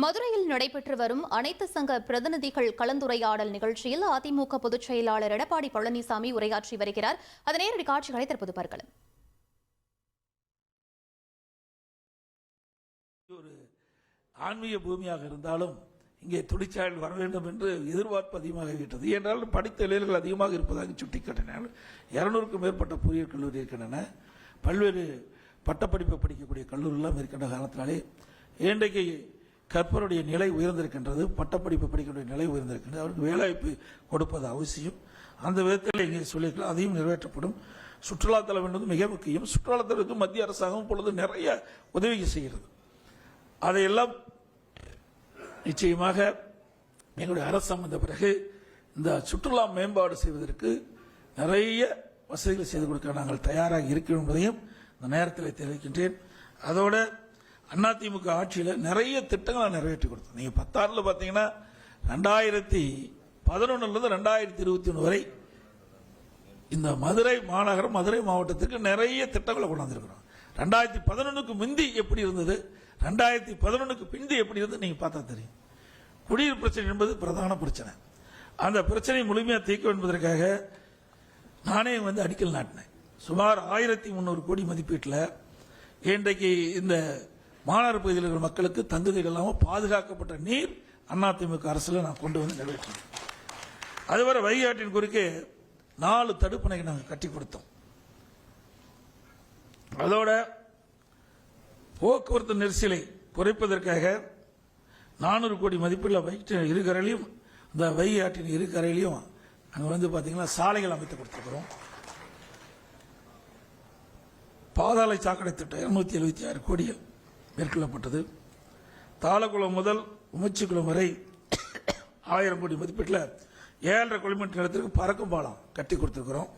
மதுரையில் நடைபெற்று வரும் அனைத்து சங்க பிரதிநிதிகள் கலந்துரையாடல் நிகழ்ச்சியில் அதிமுக பொதுச் செயலாளர் எடப்பாடி பழனிசாமி உரையாற்றி வருகிறார். அதன் நேரடி காட்சிகளை தற்போது பார்க்கலாம். ஒரு ஆன்மீக பூமியாக இருந்தாலும் இங்கே தொழிற்சாலைகள் வர வேண்டும் என்று எதிர்பார்ப்பு அதிகமாகிவிட்டது. என்றாலும் படித்த இளைஞர்கள் அதிகமாக இருப்பதாக சுட்டிக்காட்டினார். 200க்கும் மேற்பட்ட பொறியியல் கல்லூரி இருக்கின்றன. பல்வேறு பட்டப்படிப்பை படிக்கக்கூடிய கல்லூரிலாம் இருக்கின்ற காரணத்தினாலே இன்றைக்கு கற்பருடைய நிலை உயர்ந்திருக்கின்றது. பட்டப்படிப்பு படிக்கக்கூடிய நிலை உயர்ந்திருக்கின்றது. அவருக்கு வேலைவாய்ப்பு கொடுப்பது அவசியம். அந்த விதத்தில் இங்கே சொல்லியிருக்கலாம், அதையும் நிறைவேற்றப்படும். சுற்றுலாத்தலம் என்பது மிக முக்கியம். சுற்றுலாத்தலத்துக்கு மத்திய அரசாங்கம் இப்பொழுது நிறைய உதவி செய்கிறது. அதையெல்லாம் நிச்சயமாக எங்களுடைய அரசு வந்த பிறகு இந்த சுற்றுலா மேம்பாடு செய்வதற்கு நிறைய வசதிகள் செய்து கொடுக்க நாங்கள் தயாராக இருக்கிறோம் என்பதையும் இந்த நேரத்தில் தெரிவிக்கின்றேன். அதோட அதிமுக ஆட்சியில் நிறைய திட்டங்களை நிறைவேற்றி கொடுத்தோம். நீங்க 16 பார்த்தீங்கன்னா 2011 2021 வரை இந்த மதுரை மாநகரம் மதுரை மாவட்டத்துக்கு நிறைய திட்டங்களை கொண்டாந்துருக்கிறோம். 2011க்கு முந்தி எப்படி இருந்தது, 2011க்கு பிந்தி எப்படி இருந்தது நீங்க பார்த்தா தெரியும். குடிநீர் பிரச்சனை என்பது பிரதான பிரச்சனை. அந்த பிரச்சனையை முழுமையாக தீர்க்க என்பதற்காக நானே அடிக்கல் நாட்டினேன். சுமார் 1300 கோடி மதிப்பீட்டில் இன்றைக்கு இந்த மாநகர பகுதியில் இருக்கிற மக்களுக்கு தங்குதல் இல்லாமல் பாதுகாக்கப்பட்ட நீர் அதிமுக அரசில் நான் கொண்டு வந்து நிறைவேற்றேன். அதுவரை வைகை ஆற்றின் குறுக்கே 4 தடுப்பணைகள் நாங்கள் கட்டி கொடுத்தோம். அதோட போக்குவரத்து நெரிசலை குறைப்பதற்காக 400 கோடி மதிப்பில் வைகை இருகரையிலையும் இந்த வைகை ஆற்றின் இருகரையிலையும் அங்கே பார்த்தீங்கன்னா சாலைகள் அமைத்து கொடுத்துருக்கிறோம். பாதாள சாக்கடை திட்டம் 276 கோடிகள் மேற்கொள்ளப்பட்டது. தாளக்குளம் முதல் உமச்சிக்குளம் வரை 1000 கோடி மதிப்பீட்டில் 7.5 கிலோமீட்டர் இடத்திற்கு பறக்கும் பாலம் கட்டி கொடுத்திருக்கிறோம்.